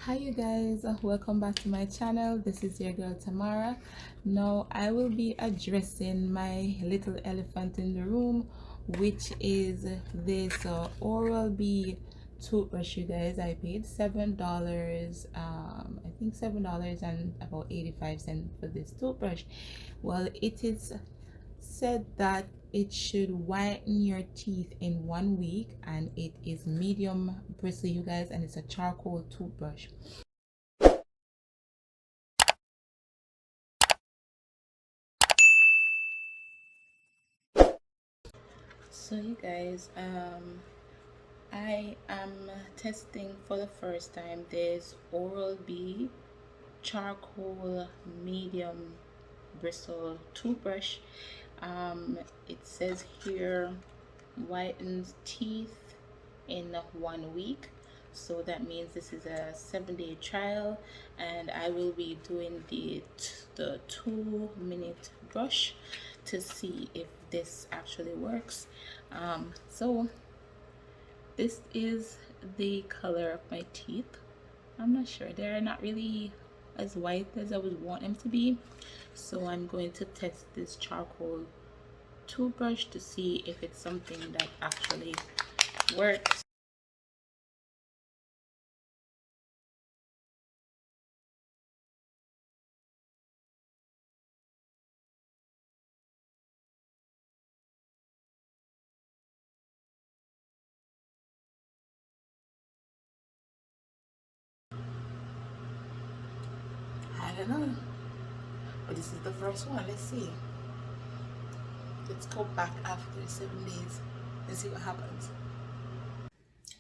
Hi you guys, welcome back to my channel. This is your girl Tamara. Now I will be addressing my little elephant in the room, which is this Oral-B toothbrush. You guys, I paid $7, I think $7 and about 85 cents for this toothbrush. Well, it is said that it should whiten your teeth in 1 week, and it is medium bristle, you guys, and it's a charcoal toothbrush. So you guys, I am testing for the first time this Oral-B charcoal medium bristle toothbrush. It says here whitens teeth in 1 week, so that means this is a 7-day trial, and I will be doing the 2-minute brush to see if this actually works. So this is the color of my teeth. I'm not sure, they're not really as white as I would want them to be, so I'm going to test this charcoal toothbrush to see if it's something that actually works. I don't know, but this is the first one. Let's see. Let's go back after 7 days and see what happens.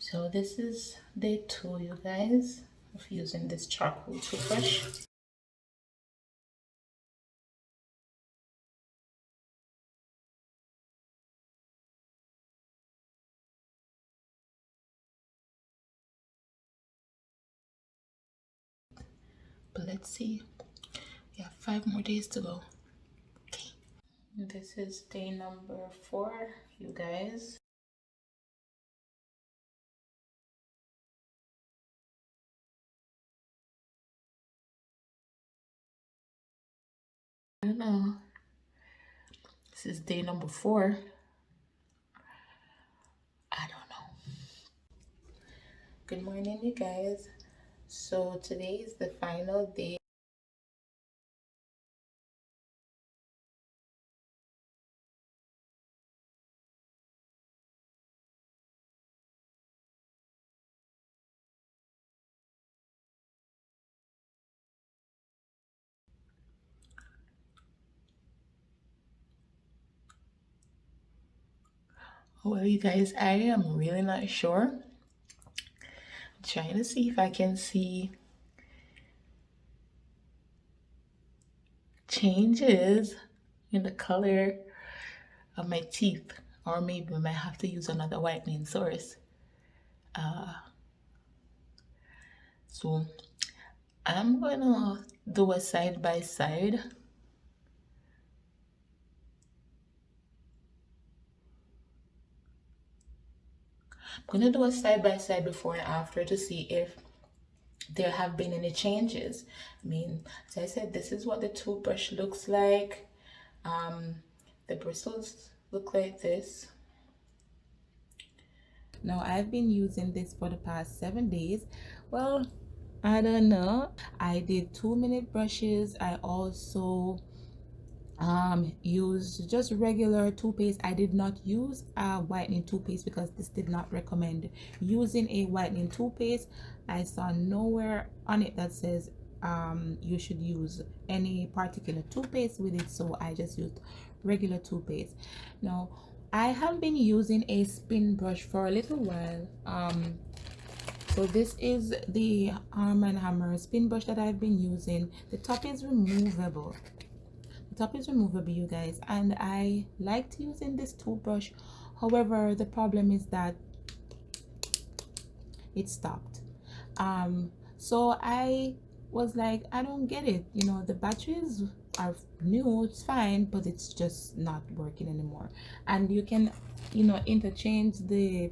So this is day 2, you guys, of using this charcoal toothbrush. But let's see. We have 5 more days to go. Okay. This is day number 4, you guys. I don't know. This is day number 4. I don't know. Good morning, you guys. So today is the final day. Well, you guys, I am really not sure. I'm trying to see if I can see changes in the color of my teeth, or maybe we might have to use another whitening source. So I'm gonna do a side by side. I'm gonna do a side by side before and after to see if there have been any changes. I mean, as I said, this is what the toothbrush looks like. The bristles look like this. Now I've been using this for the past 7 days. Well, I don't know. I did 2-minute brushes. I also used just regular toothpaste. I did not use a whitening toothpaste because this did not recommend using a whitening toothpaste. I saw nowhere on it that says you should use any particular toothpaste with it, so I just used regular toothpaste. Now I have been using a spin brush for a little while. So this is the Arm & Hammer spin brush that I've been using. The top is removable. You guys, and I liked using this toothbrush. However, the problem is that it stopped. So I was like, I don't get it, you know, the batteries are new, it's fine, but it's just not working anymore. And you can, you know, interchange the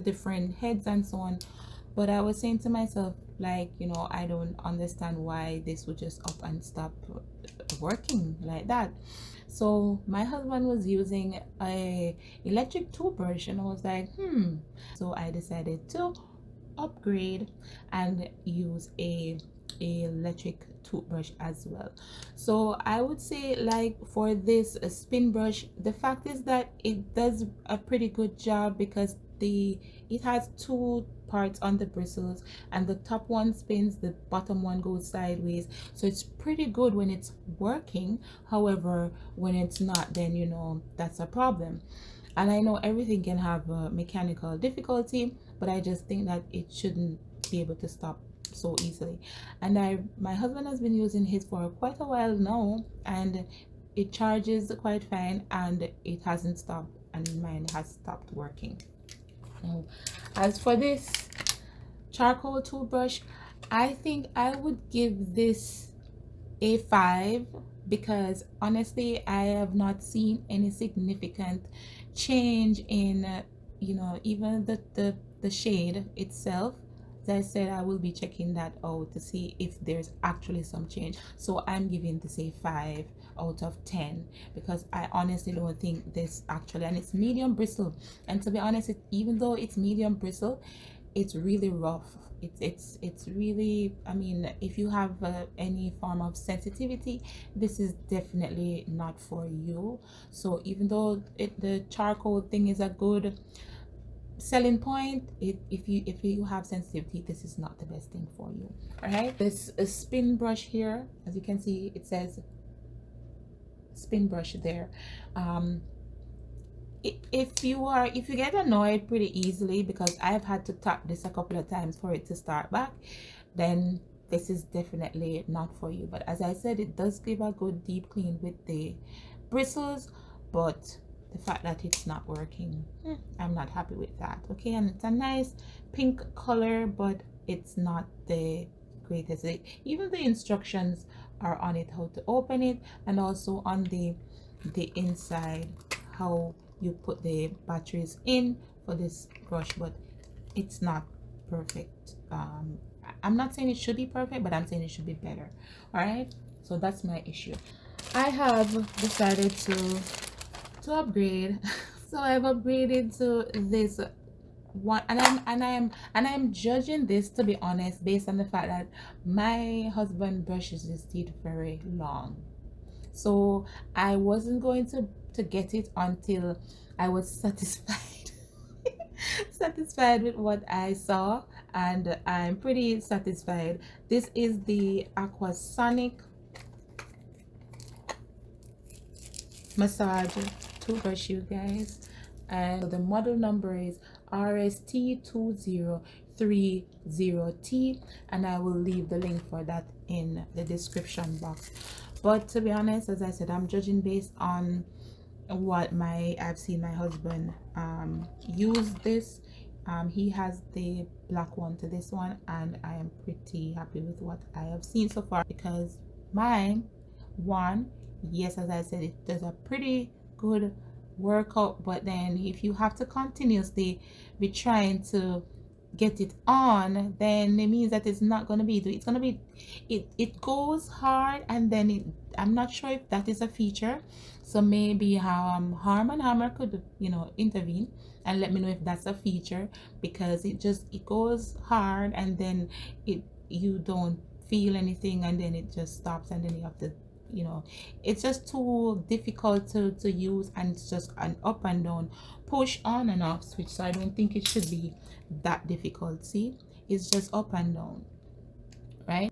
different heads and so on. But I was saying to myself, Like, you know, I don't understand why this would just up and stop working like that. So my husband was using a electric toothbrush, and I was like, so I decided to upgrade and use a electric toothbrush as well. So I would say, like, for this spin brush, the fact is that it does a pretty good job, because it has two parts on the bristles, and the top one spins, the bottom one goes sideways. So it's pretty good when it's working. However, when it's not, then, you know, that's a problem. And I know everything can have a mechanical difficulty, but I just think that it shouldn't be able to stop so easily. And my husband has been using his for quite a while now, and it charges quite fine, and it hasn't stopped, and mine has stopped working. Now, as for this charcoal toothbrush, I think I would give this a 5, because honestly I have not seen any significant change in you know, even the shade itself. As I said, I will be checking that out to see if there's actually some change. So I'm giving this a 5 out of 10, because I honestly don't think this actually, and it's medium bristle, and to be honest, even though it's medium bristle, it's really rough. It's really, I mean, if you have any form of sensitivity, this is definitely not for you. So even though the charcoal thing is a good selling point, if you have sensitivity, this is not the best thing for you. All right, this spin brush here, as you can see, it says spin brush there. If you get annoyed pretty easily, because I've had to tap this a couple of times for it to start back, then this is definitely not for you. But as I said, it does give a good deep clean with the bristles, but the fact that it's not working, I'm not happy with that. Okay, and it's a nice pink color, but it's not the greatest. Even the instructions are on it, how to open it, and also on the inside how you put the batteries in for this brush, but it's not perfect. I'm not saying it should be perfect, but I'm saying it should be better. All right, so that's my issue. I have decided to upgrade. So I've upgraded to this one, and I'm judging this, to be honest, based on the fact that my husband brushes his teeth very long. So I wasn't going to get it until I was satisfied satisfied with what I saw, and I'm pretty satisfied. This is the Aquasonic massage toothbrush, you guys, and the model number is RST2030T, and I will leave the link for that in the description box. But to be honest, as I said, I'm judging based on what I've seen my husband use this. He has the black one to this one, and I am pretty happy with what I have seen so far, because mine, yes, as I said, it does a pretty good workout, but then if you have to continuously be trying to get it on, then it means that it's not going to be, it's going to be, it goes hard, and then I'm not sure if that is a feature. So maybe Harm and Hammer could, you know, intervene and let me know if that's a feature, because it goes hard, and then you don't feel anything, and then it just stops, and then you have to, you know, it's just too difficult to use, and it's just an up and down, push on and off switch. So I don't think it should be that difficult. See, it's just up and down, right?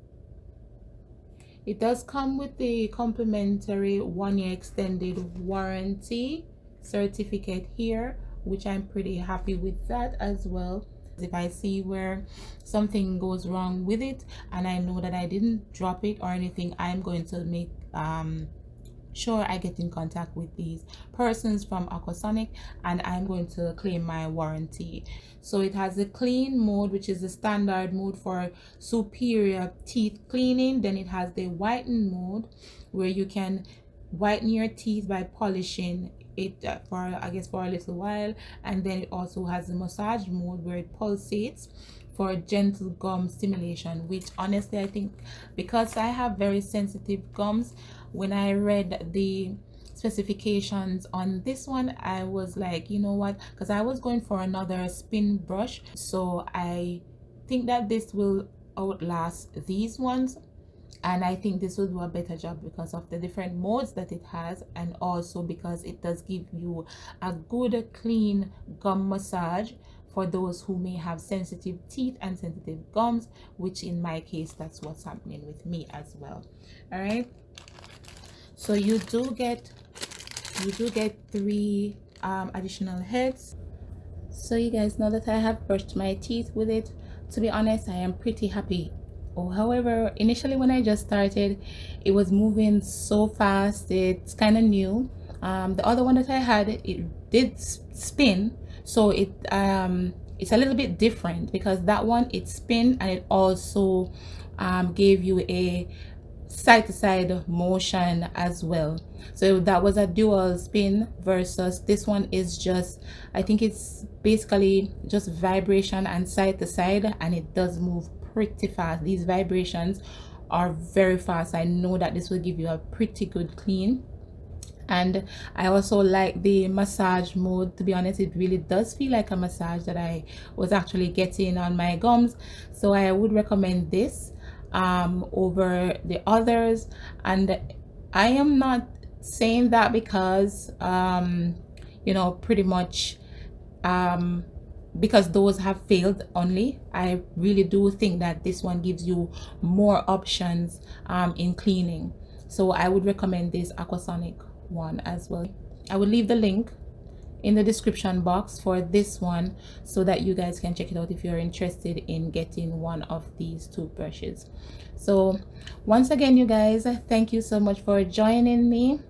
It does come with the complimentary 1-year extended warranty certificate here, which I'm pretty happy with that as well. If I see where something goes wrong with it, and I know that I didn't drop it or anything, I'm going to make sure I get in contact with these persons from Aquasonic, and I'm going to claim my warranty. So it has the clean mode, which is the standard mode for superior teeth cleaning. Then it has the whiten mode, where you can whiten your teeth by polishing it for, I guess, for a little while. And then it also has the massage mode, where it pulsates for gentle gum stimulation, which honestly I think, because I have very sensitive gums, when I read the specifications on this one, I was like, you know what, because I was going for another spin brush, so I think that this will outlast these ones, and I think this will do a better job because of the different modes that it has, and also because it does give you a good clean gum massage for those who may have sensitive teeth and sensitive gums, which in my case that's what's happening with me as well. All right, so you do get 3 additional heads. So you guys know that I have brushed my teeth with it. To be honest, I am pretty happy. Oh, however, initially when I just started, it was moving so fast. It's kind of new. The other one that I had, it did spin, so it's a little bit different, because that one it spin and it also gave you a side-to-side motion as well. So that was a dual spin, versus this one is just, I think it's basically just vibration and side to side, and it does move pretty fast. These vibrations are very fast. I know that this will give you a pretty good clean. And I also like the massage mode. To be honest, it really does feel like a massage that I was actually getting on my gums, so I would recommend this over the others. And I am not saying that because you know, pretty much because those have failed only. I really do think that this one gives you more options in cleaning, so I would recommend this Aquasonic one as well. I will leave the link in the description box for this one, so that you guys can check it out if you're interested in getting one of these toothbrushes. So once again, you guys, thank you so much for joining me,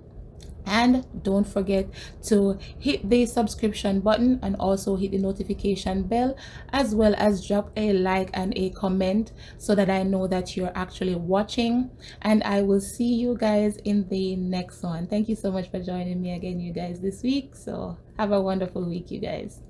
and don't forget to hit the subscription button and also hit the notification bell, as well as drop a like and a comment so that I know that you're actually watching. And I will see you guys in the next one. Thank you so much for joining me again, you guys, this week. So have a wonderful week, you guys.